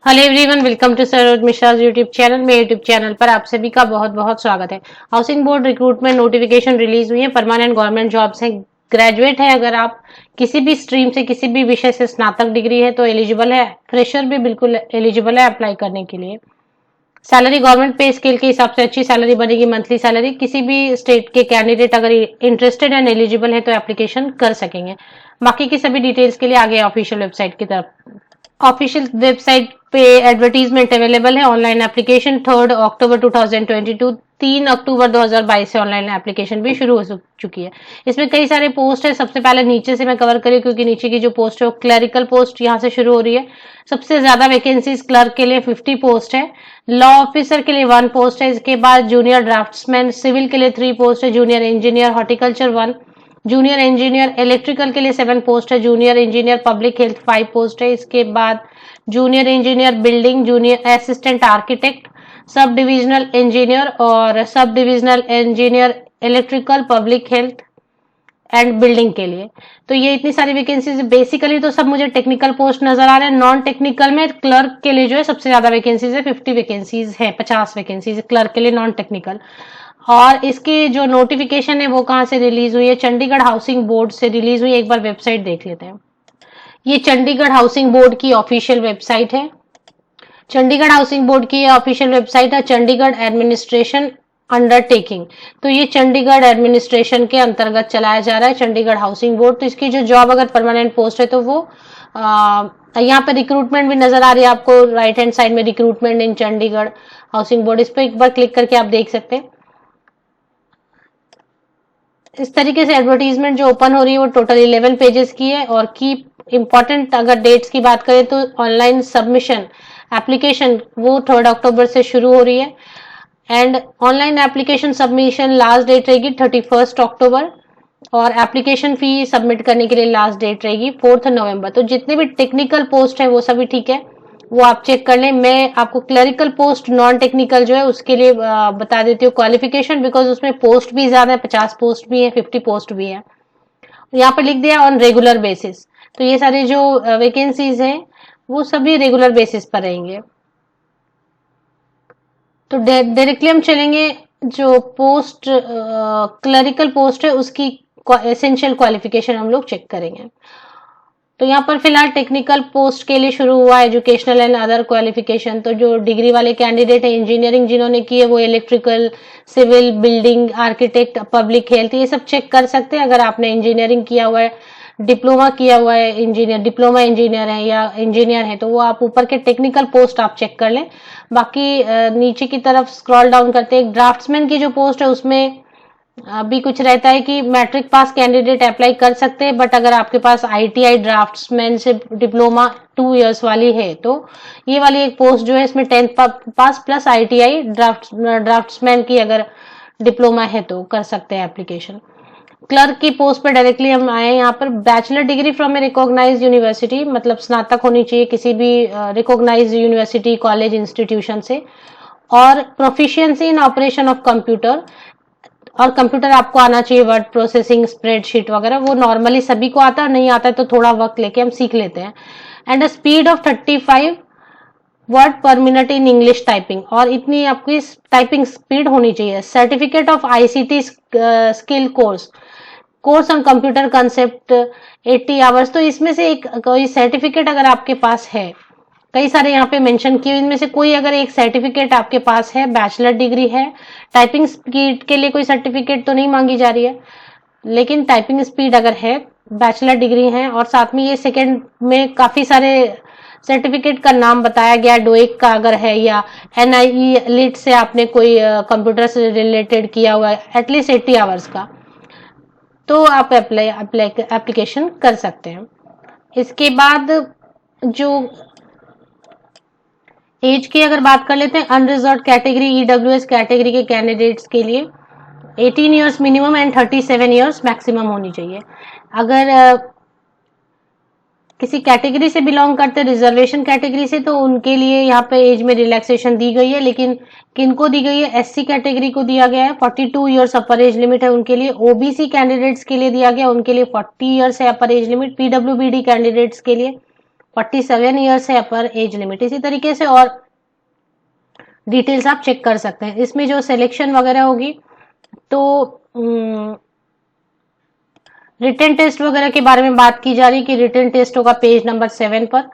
Hello everyone, welcome to Saroj Mishra YouTube channel. मेरे YouTube channel पर आप सभी का बहुत बहुत स्वागत है। Housing board recruitment notification release हुई है। परमानेंट गवर्नमेंट जॉब्स हैं। ग्रेजुएट है अगर आप किसी भी स्ट्रीम से, किसी भी विषय से स्नातक डिग्री है तो एलिजिबल है। फ्रेशर भी बिल्कुल एलिजिबल है अप्लाई करने के लिए। सैलरी गवर्नमेंट पे स्केल के हिसाब से अच्छी सैलरी बनेगी। मंथली सैलरी किसी भी स्टेट के कैंडिडेट अगर इंटरेस्टेड एंड एलिजिबल है तो एप्लीकेशन कर सकेंगे। बाकी की सभी डिटेल्स के लिए आगे ऑफिशियल वेबसाइट की तरफ। ऑफिशियल वेबसाइट पे एडवर्टीजमेंट अवेलेबल है। ऑनलाइन एप्लीकेशन 3 अक्टूबर 2022, 3 अक्टूबर 2022 से ऑनलाइन एप्लीकेशन भी शुरू हो चुकी है। इसमें कई सारे पोस्ट है। सबसे पहले नीचे से मैं कवर करी क्योंकि नीचे की जो पोस्ट है वो क्लरिकल पोस्ट यहाँ से शुरू हो रही है। सबसे ज्यादा वैकेंसीज क्लर्क के लिए 50 पोस्ट है। लॉ ऑफिसर के लिए 1 पोस्ट है। इसके बाद जूनियर ड्राफ्ट्समैन सिविल के लिए 3 पोस्ट है। Junior engineer horticulture 1, junior engineer electrical के लिए 7 पोस्ट है। Junior engineer public health 5 post है। इसके बाद junior engineer building, junior assistant architect, sub divisional engineer और sub divisional engineer electrical public health and building के लिए। तो ये इतनी सारी वैकेंसीज बेसिकली तो सब मुझे टेक्निकल पोस्ट नजर आ रहे हैं। नॉन टेक्निकल में क्लर्क के लिए जो है सबसे ज्यादा वैकेंसीज है। 50 वैकेंसीज है, 50 वैकेंसीज क्लर्क के लिए नॉन टेक्निकल। और इसकी जो नोटिफिकेशन है वो कहाँ से रिलीज हुई है? चंडीगढ़ हाउसिंग बोर्ड से रिलीज हुई है। एक बार वेबसाइट देख लेते हैं। ये चंडीगढ़ हाउसिंग बोर्ड की ऑफिशियल वेबसाइट है। चंडीगढ़ हाउसिंग बोर्ड की ऑफिशियल वेबसाइट है चंडीगढ़ एडमिनिस्ट्रेशन अंडरटेकिंग। तो ये चंडीगढ़ एडमिनिस्ट्रेशन के अंतर्गत चलाया जा रहा है चंडीगढ़ हाउसिंग बोर्ड। तो इसकी जो जॉब अगर परमानेंट पोस्ट है तो वो यहाँ पे रिक्रूटमेंट भी नजर आ रही है आपको राइट हैंड साइड में, रिक्रूटमेंट इन चंडीगढ़ हाउसिंग बोर्ड। इस पर एक बार क्लिक करके आप देख सकते हैं। इस तरीके से एडवर्टीजमेंट जो ओपन हो रही है वो टोटल 11 पेजेस की है। और की इंपॉर्टेंट अगर डेट्स की बात करें तो ऑनलाइन सबमिशन एप्लीकेशन वो 3 अक्टूबर से शुरू हो रही है। And online application submission last date रहेगी 31 अक्टूबर। और एप्लीकेशन फी सबमिट करने के लिए लास्ट डेट रहेगी 4 नवंबर। तो जितने भी टेक्निकल पोस्ट है वो सभी ठीक है, वो आप चेक कर लें। मैं आपको क्लरिकल पोस्ट नॉन टेक्निकल जो है उसके लिए बता देती हूँ क्वालिफिकेशन, बिकॉज उसमें पोस्ट भी ज्यादा है। 50 पोस्ट भी है, 50 पोस्ट भी है। यहाँ पे लिख दिया ऑन रेगुलर बेसिस। तो ये सारे जो वैकेंसीज हैं वो सभी रेगुलर बेसिस पर रहेंगे। तो डायरेक्टली हम चलेंगे जो पोस्ट क्लरिकल पोस्ट है उसकी एसेंशियल क्वालिफिकेशन हम लोग चेक करेंगे। तो यहाँ पर फिलहाल टेक्निकल पोस्ट के लिए शुरू हुआ एजुकेशनल एंड अदर क्वालिफिकेशन। तो जो डिग्री वाले कैंडिडेट है, इंजीनियरिंग जिन्होंने की है वो electrical, civil, building, architect, public health ये सब चेक कर सकते हैं। अगर आपने इंजीनियरिंग किया हुआ है, डिप्लोमा किया हुआ है, इंजीनियर डिप्लोमा इंजीनियर है या इंजीनियर है तो वो आप ऊपर के टेक्निकल पोस्ट आप चेक कर लें। बाकी नीचे की तरफ स्क्रॉल डाउन करते हैं, ड्राफ्ट्समैन की जो पोस्ट है उसमें अभी कुछ रहता है कि मैट्रिक पास कैंडिडेट अप्लाई कर सकते हैं। बट अगर आपके पास आईटीआई ड्राफ्ट्समैन से डिप्लोमा 2 इयर्स वाली है तो ये वाली एक पोस्ट जो है इसमें 10th पास प्लस आईटीआई ड्राफ्ट्समैन की अगर डिप्लोमा है तो कर सकते हैं एप्लीकेशन। क्लर्क की पोस्ट पर डायरेक्टली हम आए। यहाँ पर bachelor degree from a recognized university, मतलब स्नातक होनी चाहिए किसी भी रिकॉग्नाइज्ड यूनिवर्सिटी, कॉलेज, इंस्टीट्यूशन से। और proficiency in operation of computer, और कंप्यूटर आपको आना चाहिए, वर्ड प्रोसेसिंग, स्प्रेडशीट वगैरह वो नॉर्मली सभी को आता है। नहीं आता है तो थोड़ा वक्त लेके हम सीख लेते हैं। एंड स्पीड ऑफ 35 वर्ड पर मिनट इन इंग्लिश टाइपिंग, और इतनी आपकी टाइपिंग स्पीड होनी चाहिए। Certificate of ICT skill course on computer concept 80 hours. तो इसमें से एक कोई सर्टिफिकेट अगर आपके पास है, कई सारे यहाँ पे मेंशन किए, इनमें से कोई अगर एक सर्टिफिकेट आपके पास है, बैचलर डिग्री है, टाइपिंग स्पीड के लिए कोई सर्टिफिकेट तो नहीं मांगी जा रही है, लेकिन टाइपिंग स्पीड अगर है, बैचलर डिग्री है, और साथ में ये सेकेंड में काफी सारे सर्टिफिकेट का नाम बताया गया, डोइक का अगर है या एनआईई लीड से आपने कोई कंप्यूटर से रिलेटेड किया हुआ है एटलीस्ट 80 आवर्स का, तो आप एप्लीकेशन कर सकते हैं। इसके बाद जो एज की अगर बात कर लेते हैं, अनरिजर्व कैटेगरी ईडब्ल्यूएस कैटेगरी के कैंडिडेट्स के लिए 18 years minimum and 37 years maximum होनी चाहिए। अगर किसी कैटेगरी से बिलोंग करते हैं, रिजर्वेशन कैटेगरी से, तो उनके लिए यहाँ पे एज में रिलैक्सेशन दी गई है। लेकिन किनको दी गई है? एससी कैटेगरी को दिया गया है, 42 इयर्स अपर एज लिमिट है उनके लिए। ओबीसी कैंडिडेट्स के लिए दिया गया, उनके लिए 40 इयर्स है अपर एज लिमिट। पीडब्ल्यूबीडी कैंडिडेट्स के लिए 47 ईयर्स है अपर एज लिमिट। इसी तरीके से और डिटेल्स आप चेक कर सकते हैं। इसमें जो सिलेक्शन वगैरह होगी तो रिटन टेस्ट वगैरह के बारे में बात की जा रही है कि रिटन टेस्ट होगा पेज नंबर 7 पर।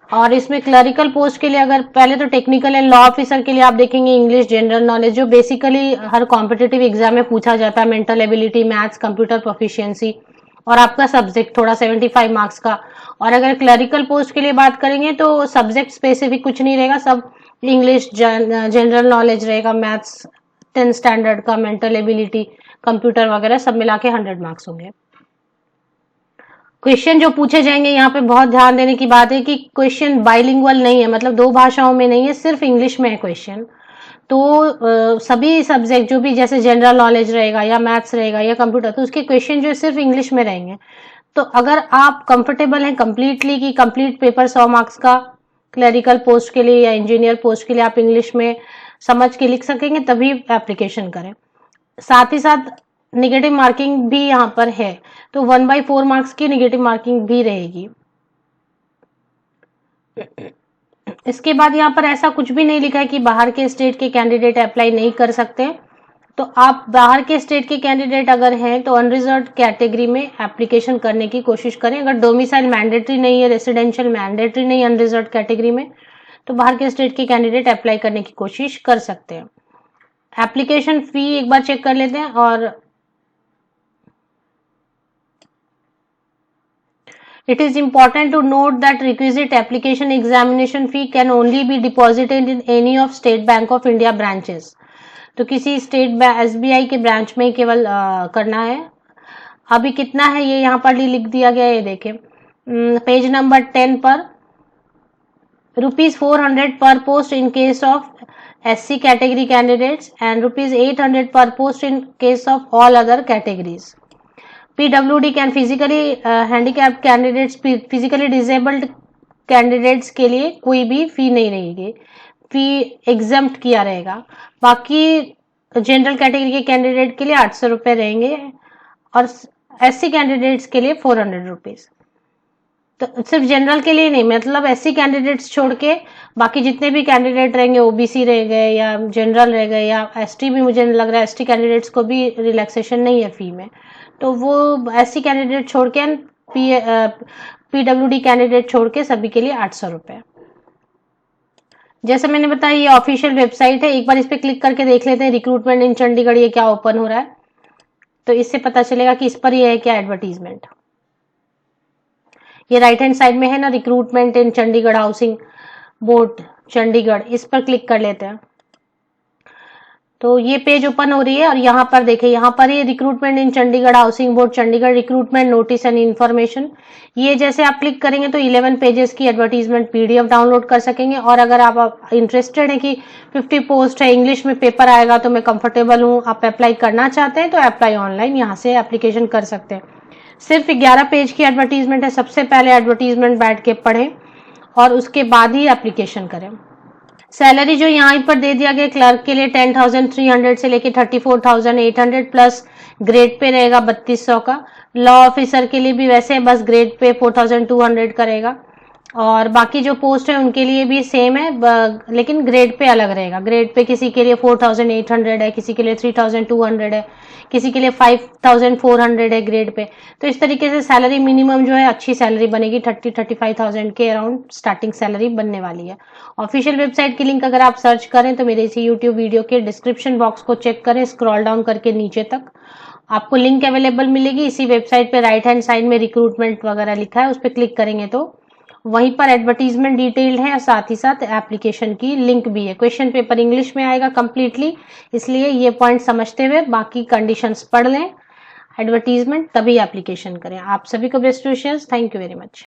और इसमें क्लरिकल पोस्ट के लिए अगर पहले तो टेक्निकल एंड लॉ ऑफिसर के लिए आप देखेंगे इंग्लिश जनरल नॉलेज, जो बेसिकली हर कॉम्पिटिटिव एग्जाम में पूछा जाता है, mental ability, maths, computer proficiency और आपका सब्जेक्ट थोड़ा 75 मार्क्स का। और अगर क्लरिकल पोस्ट के लिए बात करेंगे तो सब्जेक्ट स्पेसिफिक कुछ नहीं रहेगा, सब इंग्लिश जनरल नॉलेज रहेगा, मैथ्स 10 स्टैंडर्ड का, मेंटल एबिलिटी, कंप्यूटर वगैरह सब मिला के 100 मार्क्स होंगे। क्वेश्चन जो पूछे जाएंगे यहाँ पे बहुत ध्यान देने की बात है कि क्वेश्चन बाइलिंगुअल नहीं है, मतलब दो भाषाओं में नहीं है, सिर्फ इंग्लिश में है क्वेश्चन। तो सभी सब्जेक्ट जो भी जैसे जनरल नॉलेज रहेगा या मैथ्स रहेगा या कंप्यूटर, तो उसके क्वेश्चन जो है सिर्फ इंग्लिश में रहेंगे। तो अगर आप कंफर्टेबल हैं कंप्लीटली कि कंप्लीट पेपर 100 मार्क्स का क्लरिकल पोस्ट के लिए या इंजीनियर पोस्ट के लिए आप इंग्लिश में समझ के लिख सकेंगे, तभी एप्लीकेशन करें। साथ ही साथ निगेटिव मार्किंग भी यहाँ पर है, तो 1/4 मार्क्स की निगेटिव मार्किंग भी रहेगी। इसके बाद यहाँ पर ऐसा कुछ भी नहीं लिखा है कि बाहर के स्टेट के कैंडिडेट अप्लाई नहीं कर सकते। तो आप बाहर के स्टेट के कैंडिडेट अगर हैं तो अनरिजर्व्ड कैटेगरी में एप्लीकेशन करने की कोशिश करें। अगर डोमिसाइल मैंडेटरी नहीं है, रेसिडेंशियल मैंडेटरी नहीं, अनरिजर्व्ड कैटेगरी में, तो बाहर के स्टेट के कैंडिडेट अप्लाई करने की कोशिश कर सकते हैं। एप्लीकेशन फी एक बार चेक कर लेते हैं। और it is important to note that requisite application examination fee can only be deposited in any of State Bank of India branches। तो किसी स्टेट SBI के ब्रांच में केवल करना है। अभी कितना है ये यहाँ पर लिख दिया गया है, ये देखें पेज नंबर 10 पर ₹400 per post in case of SC category candidates and ₹800 per post in case of all other categories। PWD can physically handicapped candidates, physically disabled candidates के लिए कोई भी फी नहीं रहेगी, फी एग्जम्प्ट किया रहेगा। बाकी जनरल कैटेगरी के कैंडिडेट के लिए 800 रुपये रहेंगे और SC कैंडिडेट्स के लिए 400 रुपीज। तो सिर्फ जनरल के लिए नहीं, मतलब SC कैंडिडेट्स छोड़ के बाकी जितने भी कैंडिडेट रहेंगे, OBC रह गए या जनरल रह गए या ST भी, मुझे लग रहा है ST कैंडिडेट्स को भी रिलैक्सेशन नहीं है फी में, तो वो SC कैंडिडेट छोड़ के PWD कैंडिडेट छोड़ के सभी के लिए 800 रुपए। जैसे मैंने बताया ये ऑफिशियल वेबसाइट है, एक बार इस पे क्लिक करके देख लेते हैं रिक्रूटमेंट इन चंडीगढ़ ये क्या ओपन हो रहा है, तो इससे पता चलेगा कि इस पर ये है क्या एडवर्टीजमेंट। ये राइट हैंड साइड में है ना, रिक्रूटमेंट इन चंडीगढ़ हाउसिंग बोर्ड चंडीगढ़, इस पर क्लिक कर लेते हैं तो ये पेज ओपन हो रही है। और यहाँ पर देखिए, यहाँ पर ये recruitment in Chandigarh housing board Chandigarh recruitment notice and information, ये जैसे आप क्लिक करेंगे तो 11 पेजेस की एडवर्टीजमेंट PDF डाउनलोड कर सकेंगे। और अगर आप इंटरेस्टेड है कि 50 पोस्ट है, इंग्लिश में पेपर आएगा तो मैं कंफर्टेबल हूँ, आप अप्लाई करना चाहते हैं तो अप्लाई ऑनलाइन यहाँ से एप्लीकेशन कर सकते हैं। सिर्फ 11 पेज की एडवर्टीजमेंट है, सबसे पहले एडवर्टीजमेंट बैठ के पढ़ें और उसके बाद ही एप्लीकेशन करें। सैलरी जो यहाँ पर दे दिया गया क्लर्क के लिए 10,300 से लेके 34,800 प्लस ग्रेड पे रहेगा 3200 का। लॉ ऑफिसर के लिए भी वैसे बस ग्रेड पे 4,200 का रहेगा। और बाकी जो पोस्ट है उनके लिए भी सेम है, लेकिन ग्रेड पे अलग रहेगा। ग्रेड पे किसी के लिए 4,800 है, किसी के लिए 3,200 है, किसी के लिए 5,400 है ग्रेड पे। तो इस तरीके से सैलरी मिनिमम जो है अच्छी सैलरी बनेगी, 35,000 के अराउंड स्टार्टिंग सैलरी बनने वाली है। ऑफिशियल वेबसाइट की लिंक अगर आप सर्च करें तो मेरे इसी यूट्यूब वीडियो के डिस्क्रिप्शन बॉक्स को चेक करें, स्क्रॉल डाउन करके नीचे तक आपको लिंक अवेलेबल मिलेगी। इसी वेबसाइट पे राइट हैंड साइड में रिक्रूटमेंट वगैरह लिखा है, उस पर क्लिक करेंगे तो वहीं पर एडवर्टीजमेंट डिटेल्ड है और साथ ही साथ एप्लीकेशन की लिंक भी है। क्वेश्चन पेपर इंग्लिश में आएगा कंप्लीटली, इसलिए ये पॉइंट समझते हुए बाकी कंडीशंस पढ़ लें, एडवर्टीजमेंट तभी एप्लीकेशन करें। आप सभी को best wishes, thank you very much.